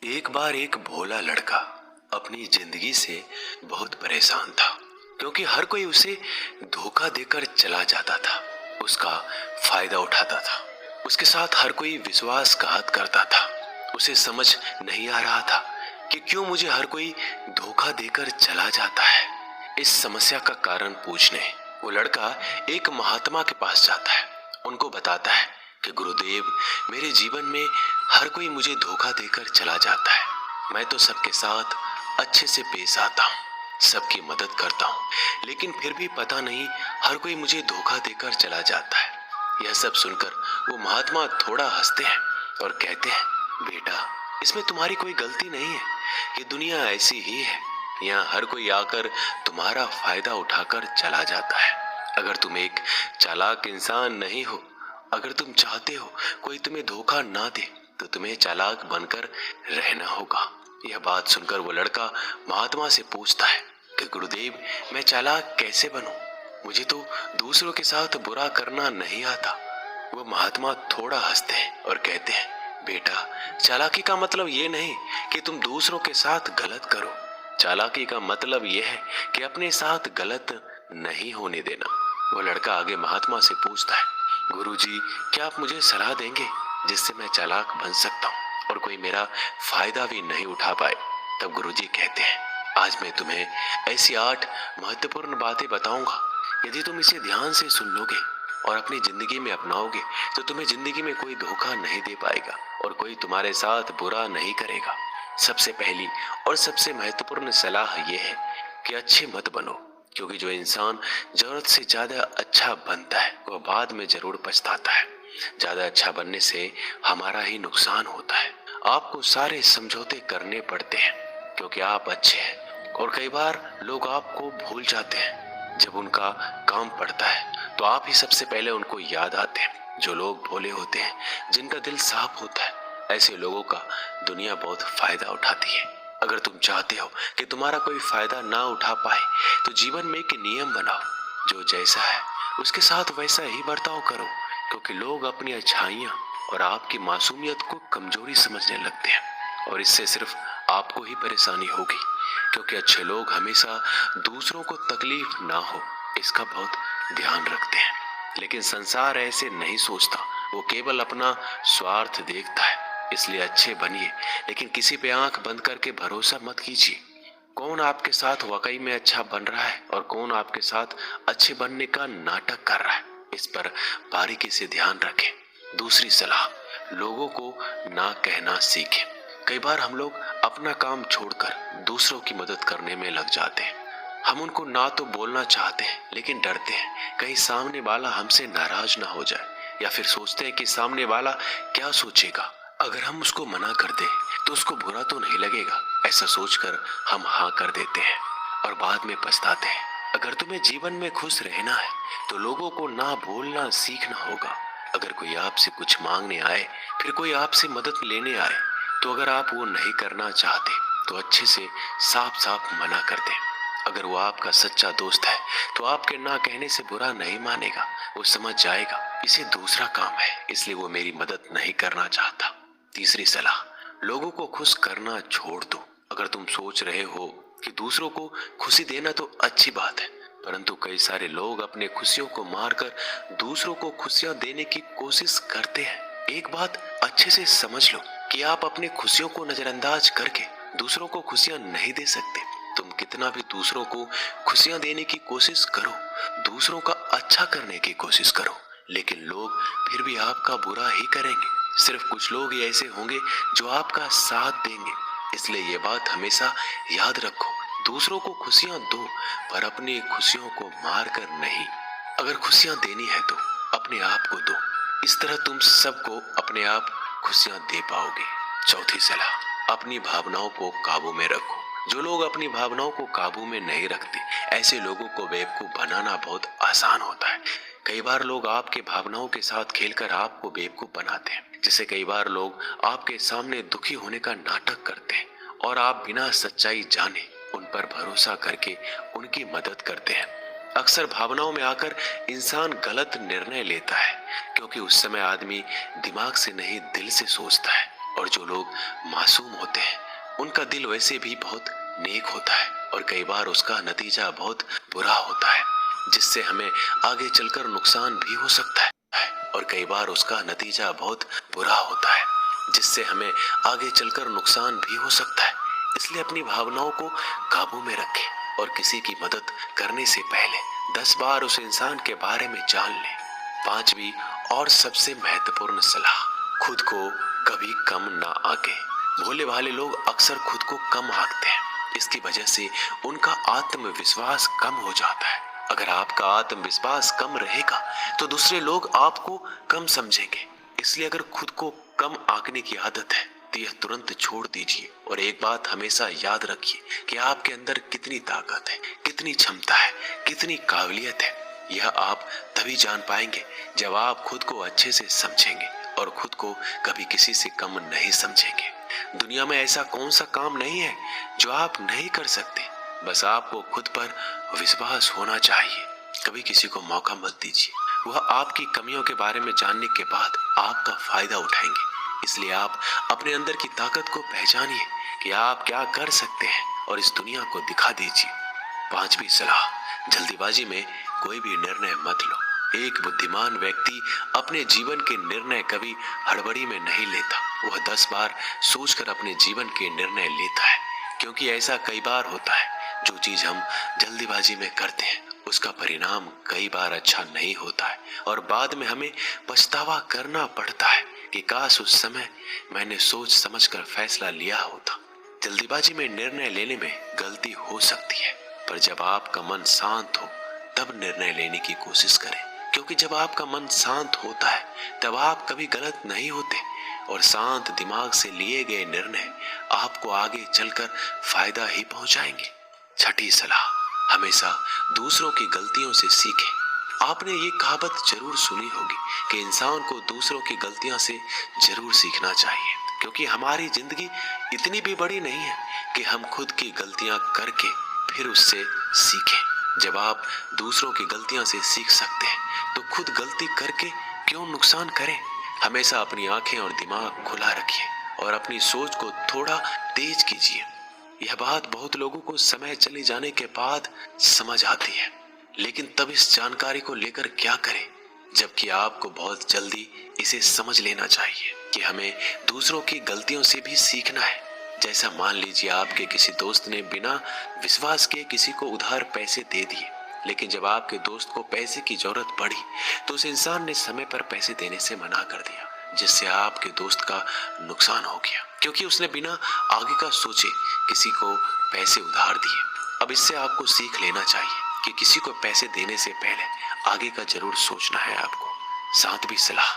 एक बार एक भोला लड़का अपनी जिंदगी से बहुत परेशान था, क्योंकि हर कोई उसे धोखा देकर चला जाता था, उसका फायदा उठाता था। उसके साथ हर कोई विश्वासघात करता था। उसे समझ नहीं आ रहा था कि क्यों मुझे हर कोई धोखा देकर चला जाता है। इस समस्या का कारण पूछने वो लड़का एक महात्मा के पास जाता है। उनको बताता है कि गुरुदेव, मेरे जीवन में हर कोई मुझे धोखा देकर चला जाता है। मैं तो सबके साथ अच्छे से पेश आता हूँ, सबकी मदद करता हूँ, लेकिन फिर भी पता नहीं हर कोई मुझे धोखा देकर चला जाता है। यह सब सुनकर वो महात्मा थोड़ा हंसते हैं और कहते हैं, बेटा, इसमें तुम्हारी कोई गलती नहीं है। ये दुनिया ऐसी ही है। यहाँ हर कोई आकर तुम्हारा फायदा उठाकर चला जाता है। अगर तुम एक चालाक इंसान नहीं हो, अगर तुम चाहते हो कोई तुम्हें धोखा ना दे, तो तुम्हें चालाक बनकर रहना होगा। यह बात सुनकर वो लड़का महात्मा से पूछता है कि गुरुदेव, मैं चालाक कैसे बनूं? मुझे तो दूसरों के साथ बुरा करना नहीं आता। वो महात्मा थोड़ा हंसते हैं और कहते हैं, बेटा, चालाकी का मतलब ये नहीं कि तुम दूसरों के साथ गलत करो। चालाकी का मतलब यह है कि अपने साथ गलत नहीं होने देना। वो लड़का आगे महात्मा से पूछता है, गुरुजी, क्या आप मुझे सलाह देंगे जिससे मैं चालाक बन सकता हूँ और कोई मेरा फायदा भी नहीं उठा पाए? तब गुरुजी कहते हैं, आज मैं तुम्हें ऐसी 8 महत्वपूर्ण बातें बताऊंगा। यदि तुम इसे ध्यान से सुन लोगे और अपनी जिंदगी में अपनाओगे, तो तुम्हें जिंदगी में कोई धोखा नहीं दे पाएगा और कोई तुम्हारे साथ बुरा नहीं करेगा। सबसे पहली और सबसे महत्वपूर्ण सलाह यह है कि अच्छे मत बनो, क्योंकि जो इंसान जरूरत से ज्यादा अच्छा बनता है वह बाद में जरूर पछताता है। ज्यादा अच्छा बनने से हमारा ही नुकसान होता है। आपको सारे समझौते करने पड़ते हैं क्योंकि आप अच्छे हैं, और कई बार लोग आपको भूल जाते हैं। जब उनका काम पड़ता है तो आप ही सबसे पहले उनको याद आते हैं। जो लोग भोले होते हैं, जिनका दिल साफ होता है, ऐसे लोगों का दुनिया बहुत फायदा उठाती है। अगर तुम चाहते हो कि तुम्हारा कोई फायदा ना उठा पाए, तो जीवन में एक नियम बनाओ, जो जैसा है उसके साथ वैसा ही बर्ताव करो, क्योंकि लोग अपनी अच्छाइयाँ और आपकी मासूमियत को कमजोरी समझने लगते हैं, और इससे सिर्फ आपको ही परेशानी होगी, क्योंकि अच्छे लोग हमेशा दूसरों को तकलीफ ना हो इसका बहुत ध्यान रखते हैं। लेकिन संसार ऐसे नहीं सोचता, वो केवल अपना स्वार्थ देखता है। इसलिए अच्छे बनिए, लेकिन किसी पे आंख बंद करके भरोसा मत कीजिए। कौन आपके साथ वाकई में अच्छा बन रहा है और कौन आपके साथ अच्छे बनने का नाटक कर रहा है, इस पर बारीकी से ध्यान रखें। दूसरी सलाह, लोगों को ना कहना सीखें। कई बार हम लोग अपना काम छोड़कर दूसरों की मदद करने में लग जाते हैं। हम उनको ना तो बोलना चाहते हैं, लेकिन डरते हैं कहीं सामने वाला हमसे नाराज ना हो जाए, या फिर सोचते हैं कि सामने वाला क्या सोचेगा। अगर हम उसको मना कर दें तो उसको बुरा तो नहीं लगेगा। ऐसा सोचकर हम हाँ कर देते हैं और बाद में पछताते हैं। अगर तुम्हें जीवन में खुश रहना है तो लोगों को ना बोलना सीखना होगा। अगर कोई आपसे कुछ मांगने आए, फिर कोई आपसे मदद लेने आए, तो अगर आप वो नहीं करना चाहते तो अच्छे से साफ साफ मना कर दें। अगर वो आपका सच्चा दोस्त है तो आपके ना कहने से बुरा नहीं मानेगा, वो समझ जाएगा इसे दूसरा काम है, इसलिए वो मेरी मदद नहीं करना चाहता। तीसरी सलाह, लोगों को खुश करना छोड़ दो। अगर तुम सोच रहे हो कि दूसरों को खुशी देना तो अच्छी बात है, परंतु कई सारे लोग अपने खुशियों को मारकर दूसरों को खुशियां देने की कोशिश करते हैं। एक बात अच्छे से समझ लो कि आप अपने खुशियों को नजरअंदाज करके दूसरों को खुशियां नहीं दे सकते। तुम कितना भी दूसरों को खुशियां देने की कोशिश करो, दूसरों का अच्छा करने की कोशिश करो, लेकिन लोग फिर भी आपका बुरा ही करेंगे। सिर्फ कुछ लोग ही ऐसे होंगे जो आपका साथ देंगे। इसलिए ये बात हमेशा याद रखो, दूसरों को खुशियां दो, पर अपनी खुशियों को मार कर नहीं। अगर खुशियां देनी है तो अपने आप को दो, इस तरह तुम सबको अपने आप खुशियां दे पाओगे। चौथी सलाह, अपनी भावनाओं को काबू में रखो। जो लोग अपनी भावनाओं को काबू में नहीं रखते, ऐसे लोगों को बेवकूफ बनाना बहुत आसान होता है। कई बार लोग आपके भावनाओं के साथ खेलकर आपको बेवकूफ बनाते हैं, जिससे कई बार लोग आपके सामने दुखी होने का नाटक करते हैं और आप बिना सच्चाई जाने उन पर भरोसा करके उनकी मदद करते हैं। अक्सर भावनाओं में आकर इंसान गलत निर्णय लेता है, क्योंकि उस समय आदमी दिमाग से नहीं दिल से सोचता है और जो लोग मासूम होते हैं उनका दिल वैसे भी बहुत नेक होता है और कई बार उसका नतीजा बहुत बुरा होता है, जिससे हमें आगे चलकर नुकसान भी हो सकता है। और कई बार उसका नतीजा बहुत बुरा होता है जिससे हमें आगे चलकर नुकसान भी हो सकता है। इसलिए अपनी भावनाओं को काबू में रखें और किसी की मदद करने से पहले 10 बार उस इंसान के बारे में जान लें। 5वीं और सबसे महत्वपूर्ण सलाह, खुद को कभी कम ना आंके। भोले भाले लोग अक्सर खुद को कम आंकते हैं, इसकी वजह से उनका आत्मविश्वास कम हो जाता है। अगर आपका आत्मविश्वास कम रहेगा तो दूसरे लोग आपको कम समझेंगे। इसलिए अगर खुद को कम आंकने की आदत है तो यह तुरंत छोड़ दीजिए और एक बात हमेशा याद रखिए कि आपके अंदर कितनी ताकत है, कितनी क्षमता है, कितनी काबिलियत है। यह आप तभी जान पाएंगे जब आप खुद को अच्छे से समझेंगे और खुद को कभी किसी से कम नहीं समझेंगे। दुनिया में ऐसा कौन सा काम नहीं है जो आप नहीं कर सकते, बस आपको खुद पर विश्वास होना चाहिए। कभी किसी को मौका मत दीजिए, वह आपकी कमियों के बारे में जानने के बाद आपका फायदा उठाएंगे। इसलिए आप अपने अंदर की ताकत को पहचानिए कि आप क्या कर सकते हैं और इस दुनिया को दिखा दीजिए। 5वीं सलाह, जल्दीबाजी में कोई भी निर्णय मत लो। एक बुद्धिमान व्यक्ति अपने जीवन के निर्णय कभी हड़बड़ी में नहीं लेता, वह 10 बार सोचकर अपने जीवन के निर्णय लेता है। क्योंकि ऐसा कई बार होता है, जो चीज हम जल्दीबाजी में करते हैं उसका परिणाम कई बार अच्छा नहीं होता है और बाद में हमें पछतावा करना पड़ता है कि काश उस समय मैंने सोच समझकर फैसला लिया होता। जल्दीबाजी में निर्णय लेने में गलती हो सकती है, पर जब आपका मन शांत हो तब निर्णय लेने की कोशिश करें। क्योंकि जब आपका मन शांत होता है तब आप कभी गलत नहीं होते और शांत दिमाग से लिए गए निर्णय आपको आगे चलकर फायदा ही पहुंचाएंगे। 6ठी सलाह, हमेशा दूसरों की गलतियों से सीखें। आपने ये कहावत जरूर सुनी होगी कि इंसान को दूसरों की गलतियों से जरूर सीखना चाहिए, क्योंकि हमारी जिंदगी इतनी भी बड़ी नहीं है कि हम खुद की गलतियां करके फिर उससे सीखें। जब आप दूसरों की गलतियों से सीख सकते हैं तो खुद गलती करके क्यों नुकसान करें। हमेशा अपनी आंखें और दिमाग खुला रखिए और अपनी सोच को थोड़ा तेज कीजिए। यह बात बहुत लोगों को समय चले जाने के बाद समझ आती है, लेकिन तब इस जानकारी को लेकर क्या करें, जबकि आपको बहुत जल्दी इसे समझ लेना चाहिए कि हमें दूसरों की गलतियों से भी सीखना है। जैसा मान लीजिए आपके किसी दोस्त ने बिना विश्वास के किसी को उधार पैसे दे दिए, लेकिन जब आपके दोस्त को पैसे की जरूरत पड़ी तो उस इंसान ने समय पर पैसे देने से मना कर दिया, जिससे आपके दोस्त का नुकसान हो गया, क्योंकि उसने बिना आगे का सोचे किसी को पैसे उधार दिए। अब इससे आपको सीख लेना चाहिए कि किसी को पैसे देने से पहले आगे का जरूर सोचना है आपको। 7वीं सलाह,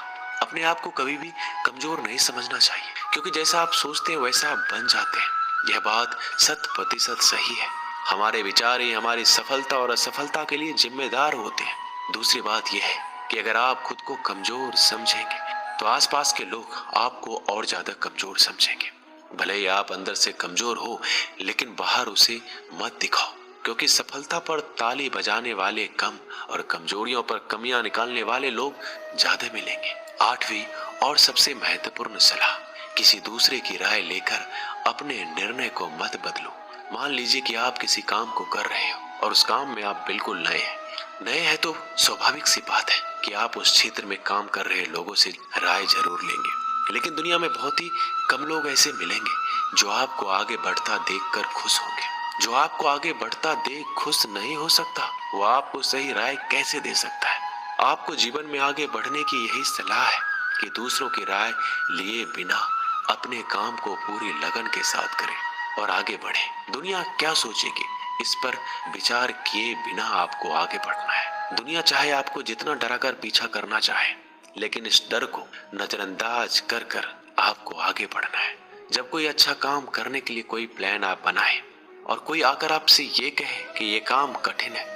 अपने आप को कभी भी कमजोर नहीं समझना चाहिए, क्योंकि जैसा आप सोचते हैं वैसा आप बन जाते हैं। यह बात 100% सही है। हमारे विचार ही हमारी सफलता और असफलता के लिए जिम्मेदार होते हैं। दूसरी बात यह है कि अगर आप खुद को कमजोर समझेंगे तो आसपास के लोग आपको और ज्यादा कमजोर समझेंगे। भले ही आप अंदर से कमजोर हो, लेकिन बाहर उसे मत दिखाओ, क्योंकि सफलता पर ताली बजाने वाले कम और कमजोरियों पर कमियां निकालने वाले लोग ज्यादा मिलेंगे। 8वीं और सबसे महत्वपूर्ण सलाह, किसी दूसरे की राय लेकर अपने निर्णय को मत बदलो। मान लीजिए कि आप किसी काम को कर रहे हो और उस काम में आप बिल्कुल नए हैं तो स्वाभाविक सी बात है कि आप उस क्षेत्र में काम कर रहे लोगों से राय जरूर लेंगे। लेकिन दुनिया में बहुत ही कम लोग ऐसे मिलेंगे जो आपको आगे बढ़ता देखकर खुश होंगे। जो आपको आगे बढ़ता देख खुश नहीं हो सकता, वो आपको सही राय कैसे दे सकता है। आपको जीवन में आगे बढ़ने की यही सलाह है कि दूसरों की राय लिए बिना अपने काम को पूरी लगन के साथ करें और आगे बढ़े। दुनिया क्या सोचेगी, इस पर विचार किए बिना आपको आगे बढ़ना है। दुनिया चाहे आपको जितना डराकर पीछा करना चाहे, लेकिन इस डर को नजरअंदाज कर कर आपको आगे बढ़ना है। जब कोई अच्छा काम करने के लिए कोई प्लान आप बनाए और कोई आकर आपसे ये कहे कि ये काम कठिन है,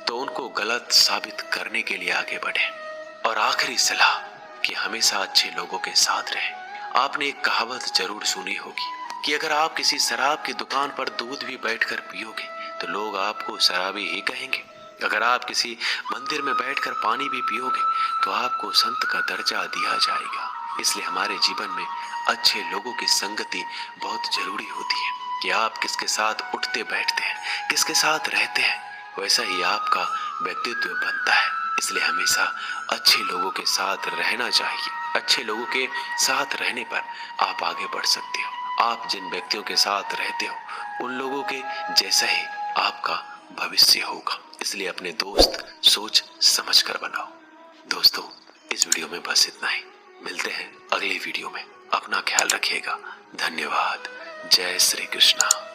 तो उनको गलत साबित करने के लिए आगे बढ़े। और आखिरी सलाह कि हमेशा अच्छे लोगों के साथ रहें। आपने एक कहावत जरूर सुनी होगी कि अगर आप किसी शराब की दुकान पर दूध भी बैठकर पियोगे तो लोग आपको शराबी ही कहेंगे। अगर आप किसी मंदिर में बैठकर पानी भी पियोगे तो आपको संत का दर्जा दिया जाएगा। इसलिए हमारे जीवन में अच्छे लोगों की संगति बहुत जरूरी होती है कि आप किसके साथ उठते बैठते हैं, किसके साथ रहते हैं, वैसा ही आपका व्यक्तित्व बनता है। इसलिए हमेशा अच्छे लोगों के साथ रहना चाहिए। अच्छे लोगों के साथ रहने पर आप आगे बढ़ सकते हो। आप जिन व्यक्तियों के साथ रहते हो उन लोगों के जैसा ही आपका भविष्य होगा। इसलिए अपने दोस्त सोच समझ कर बनाओ। दोस्तों, इस वीडियो में बस इतना ही। मिलते हैं अगली वीडियो में। अपना ख्याल रखिएगा। धन्यवाद। जय श्री कृष्णा।